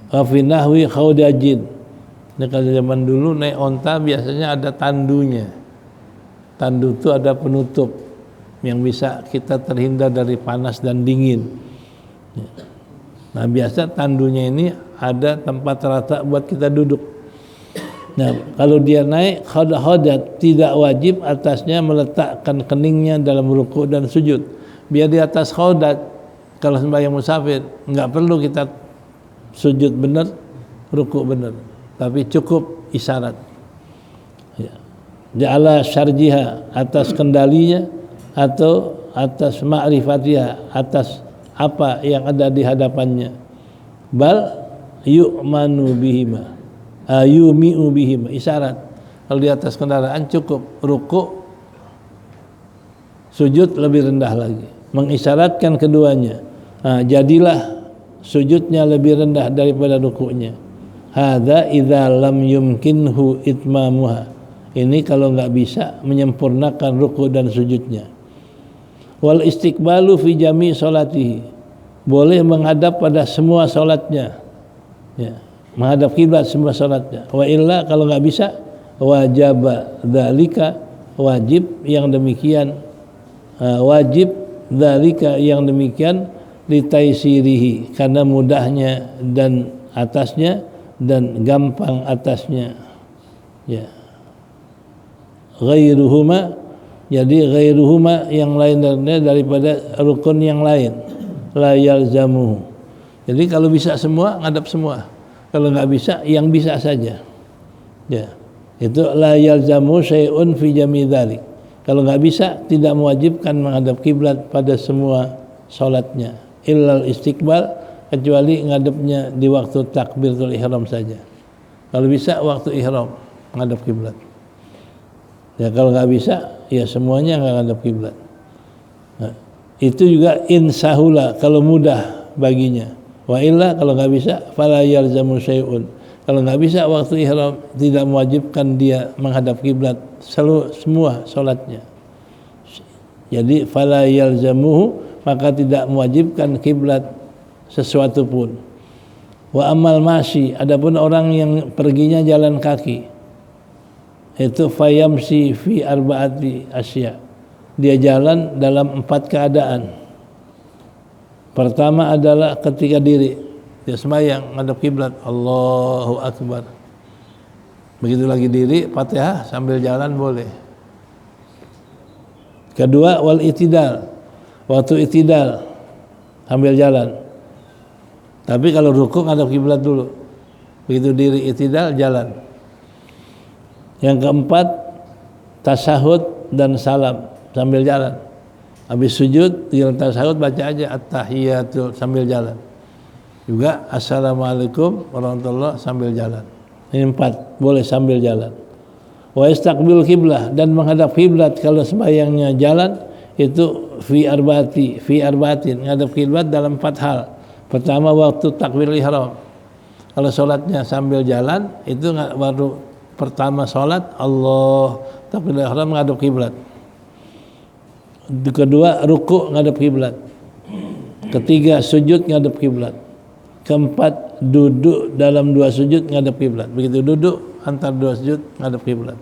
Fi nahwi khaudajin, nah, kalau zaman dulu naik onta biasanya ada tandunya. Tandu itu ada penutup yang bisa kita terhindar dari panas dan dingin. Nah, biasa tandunya ini ada tempat rata buat kita duduk. Nah, kalau dia naik khodat, tidak wajib atasnya meletakkan keningnya dalam ruku dan sujud. Biar di atas khodat, kalau sembahyang musafir nggak perlu kita sujud benar, ruku benar, tapi cukup isyarat. Ya. Ja'ala syarjiha, atas kendalinya atau atas ma'rifatiha, atas apa yang ada di hadapannya. Bal yu'manu bihima, yumi'u bihima, isyarat. Kalau di atas kendaraan cukup ruku, sujud lebih rendah lagi, mengisyaratkan keduanya. Jadilah sujudnya lebih rendah daripada rukunya, Hadza idza lam yumkinhu itmamuha. Ini kalau nggak bisa menyempurnakan ruku dan sujudnya. Wal istiqbalu fi jami' salatihi. Boleh menghadap pada semua salatnya. Ya, menghadap kiblat semua salatnya. Wa illa kalau nggak bisa wajaba dzalika, wajib yang demikian litaisirihi, karena mudahnya dan atasnya dan gampang atasnya. Ya. Ghairuhuma, jadi ghairuhuma yang lain daripada rukun yang lain, la yalzamuhu. Jadi kalau bisa semua ngadap semua, kalau nggak bisa yang bisa saja. Ya, itu la yalzamu syai'un fi jami' dzalik. Kalau nggak bisa tidak mewajibkan menghadap kiblat pada semua salatnya, illal istiqbal, kecuali ngadepnya di waktu takbiratul ihram saja. Kalau bisa waktu ihram menghadap kiblat. Ya kalau nggak bisa, ya semuanya nggak ngadep kiblat. Nah, itu juga insahula kalau mudah baginya. Wa illa kalau nggak bisa, fala yalzamu syai'un. Kalau nggak bisa waktu ihram tidak mewajibkan dia menghadap kiblat semua salatnya. Jadi fala yalzamuhu, maka tidak mewajibkan kiblat sesuatu pun. Wa amal masyi, adapun orang yang perginya jalan kaki, itu fayamsi fi arba'ati asya, dia jalan dalam 4 keadaan. Pertama adalah ketika diri, dia sembahyang ngadep kiblat, Allahu Akbar. Begitu lagi diri, Fatihah sambil jalan boleh. Kedua, wal itidal, waktu itidal sambil jalan. Tapi kalau rukuk ngadep kiblat dulu. Begitu diri itidal jalan. Yang keempat, tasyahud dan salam sambil jalan. Habis sujud, dalam tasyahud baca aja at-tahiyatul sambil jalan. Juga assalamualaikum warahmatullahi sambil jalan. Ini 4, boleh sambil jalan. Wa istaqbil kiblah, dan menghadap kiblat kalau sembahyangnya jalan, itu fi arbaatin, menghadap kiblat dalam 4 hal. Pertama waktu takbir ihram. Kalau sholatnya sambil jalan, itu baru pertama sholat Allah takbir ihram menghadap kiblat. Kedua ruku menghadap kiblat. Ketiga sujud menghadap kiblat. Keempat duduk dalam 2 sujud menghadap kiblat. Begitu duduk antar 2 sujud menghadap kiblat.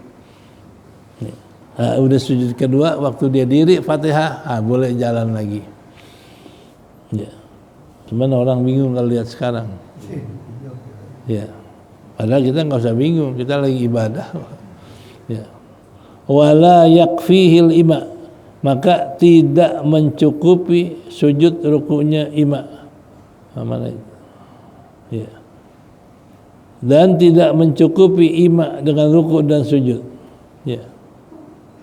Nah, udah sujud kedua waktu dia diri Fatihah, boleh jalan lagi. Ya. Cuman orang bingung kalau lihat sekarang. Ya. Padahal kita nggak usah bingung, kita lagi ibadah. Ya. Wala yakfihil ima, maka tidak mencukupi sujud rukunya ima. Mana itu? Ya. Dan tidak mencukupi ima dengan ruku dan sujud. Ya.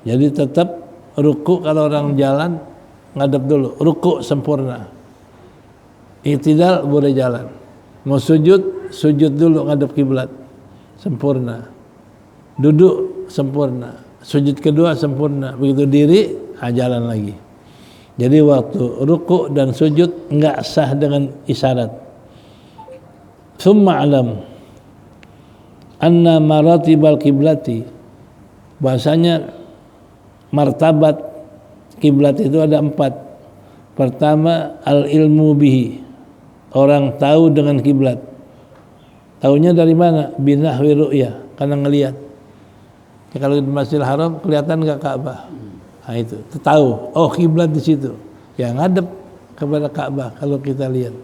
Jadi tetap ruku kalau orang jalan ngadep dulu, ruku sempurna. I'tidal boleh jalan. Mau sujud dulu ngadep kiblat, sempurna. Duduk sempurna, sujud kedua sempurna. Begitu diri, jalan lagi. Jadi waktu ruku dan sujud enggak sah dengan isyarat. Summa alam anna maratibal kiblati, bahasanya martabat kiblat itu ada 4. Pertama al ilmu bihi, orang tahu dengan kiblat. Tahunya dari mana? Binahwi ru'yah, karena ngelihat. Ya, kalau di Masjidil Haram kelihatan enggak Ka'bah? Nah itu tahu. Oh kiblat di situ. Ya ngadep kepada Ka'bah kalau kita lihat.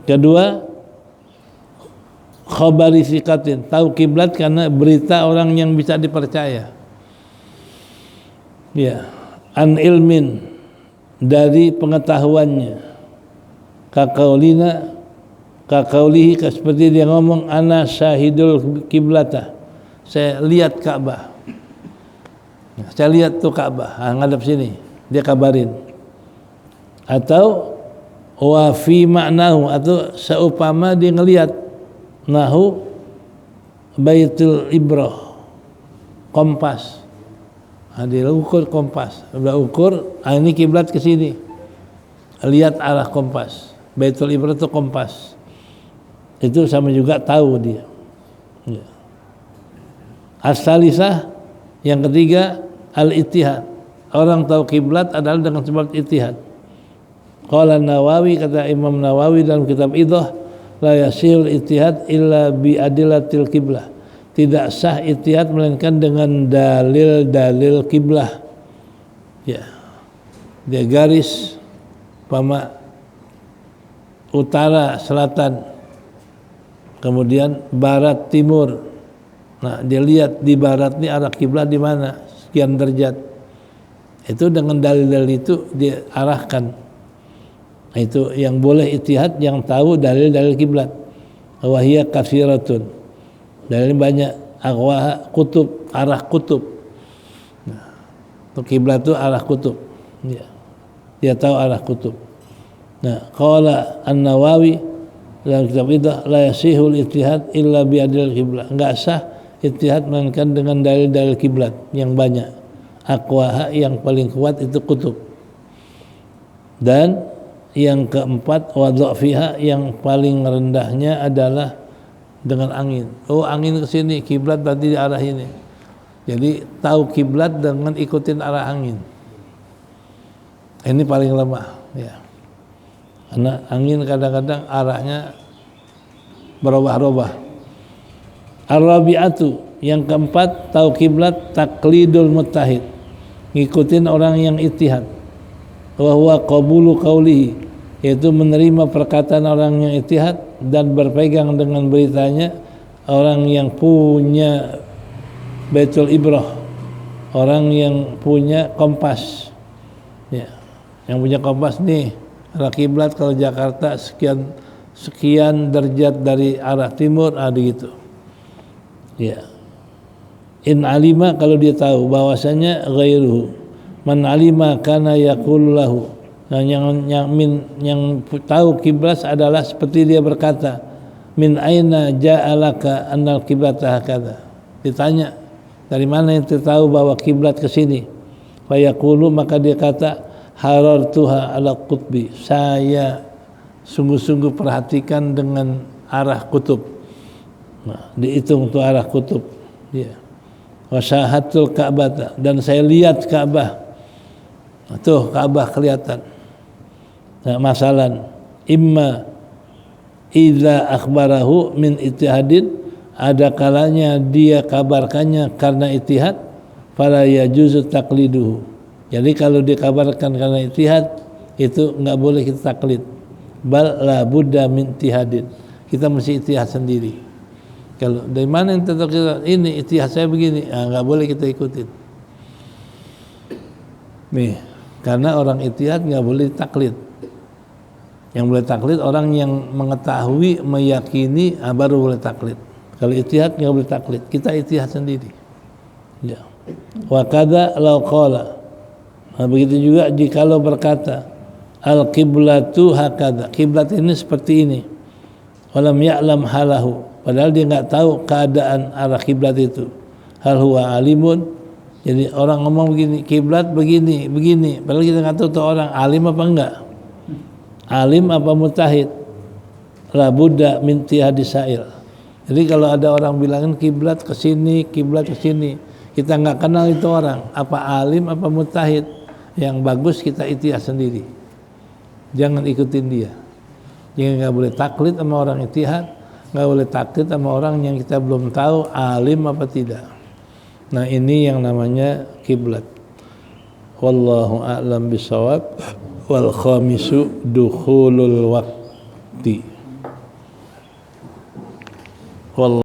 Kedua, khabari sikatin, tahu kiblat karena berita orang yang bisa dipercaya. Ya, an ilmin, dari pengetahuannya. Kakaulihi, seperti dia ngomong ana syahidul kiblata, saya lihat Ka'bah, saya lihat tuh Ka'bah, ngadep sini, dia kabarin. Atau wa fi ma'nahu, atau seupama dia ngelihat nahu baitul ibrah, kompas. Dia ukur kompas, udah ukur, ini kiblat ke sini, lihat arah kompas. Baitul ibrah itu kompas. itu sama juga tahu dia. Ya. As-salisah, yang ketiga, al-ittihad. Orang tahu kiblat adalah dengan sebab ittihad. Qala Nawawi, kata Imam Nawawi dalam kitab Idah, la yasihul ittihad illa bi adillatil kiblah. Tidak sah ittihad melainkan dengan dalil-dalil kiblah. Ya. Dia garis utara, selatan, kemudian barat, timur. Nah, dia lihat di barat ini arah kiblat di mana, sekian derajat. Itu dengan dalil-dalil itu dia arahkan. Nah, itu yang boleh ijtihad, yang tahu dalil-dalil kiblat. Wa hiya katsiratun. Dalil banyak. Aqwa kutub, arah kutub. Nah, kiblat itu arah kutub. Ya. Dia tahu arah kutub. Nah, qala An-Nawawi dalam kitab Idah, la yasihul ijtihad illa bi adil kiblat. Enggak sah ijtihad melainkan dengan dalil-dalil kiblat yang banyak. Aqwaha, yang paling kuat itu kutub. Dan yang keempat, wa dha'fiha, yang paling rendahnya adalah dengan angin. Oh, angin ke sini, kiblat berarti di arah ini. Jadi tahu kiblat dengan ikutin arah angin. Ini paling lemah, ya. Karena angin kadang-kadang arahnya berubah-ubah. Ar-rabi'atu, yang keempat, tahu kiblat taklidul muttahid, ngikutin orang yang ijtihad. Wa huwa qabulu qaulihi, yaitu menerima perkataan orang yang ijtihad dan berpegang dengan beritanya. Orang yang punya baitul ibrah, orang yang punya kompas, ya, yang punya kompas nih, arah kiblat kalau Jakarta sekian derajat dari arah timur, ada gitu. Ya. In alima, kalau dia tahu bahwasanya ghairuhu man alima kana yaqulu lahu. Nah, yang tahu kiblat adalah seperti dia berkata, min aina ja'alaka annal qiblata hakadha. Ditanya, dari mana yang tahu bahwa kiblat ke sini? Fa yaqulu, maka dia kata, harartuha ala qutbi, saya sungguh-sungguh perhatikan dengan arah kutub. Nah, dihitung tuh arah kutub. Ya. Wa syahadtul Ka'bah, dan saya lihat Ka'bah. Tuh Ka'bah kelihatan. Nah, masalan imma idza akhbarahu min ijtihadin, ada kalanya dia kabarkannya karena ijtihad, fala yajuzu taqliduhu. Jadi kalau dikabarkan karena ijtihad, itu enggak boleh kita taklid. Bal la budda min ijtihadin. Kita mesti ijtihad sendiri. Kalau dari mana yang tetap kita, ini ijtihad saya begini, enggak boleh kita ikutin. Nih, karena orang ijtihad enggak boleh taklid. Yang boleh taklid orang yang mengetahui, meyakini, baru boleh taklid. Kalau ijtihad enggak boleh taklid. Kita ijtihad sendiri. Ya. Wa kadza law qala. Nah, begitu juga jikalau berkata al-qiblatu hakadha, kiblat ini seperti ini, walam ya'lam halahu, padahal dia enggak tahu keadaan arah kiblat itu. Hal huwa alimun, jadi orang ngomong begini, kiblat begini, padahal kita enggak tahu tuh orang alim apa enggak, alim apa mujtahid. La budda min tihadis sa'il. Jadi kalau ada orang bilangin kiblat ke sini, kita enggak kenal itu orang, apa alim apa mujtahid. Yang bagus kita ijtihad sendiri, jangan ikutin dia. Jangan, nggak boleh taklid sama orang ijtihad, nggak boleh taklid sama orang yang kita belum tahu alim apa tidak. Nah, ini yang namanya kiblat. Wallahu a'lam bishawab. Wal khamisu dukhulul waqti.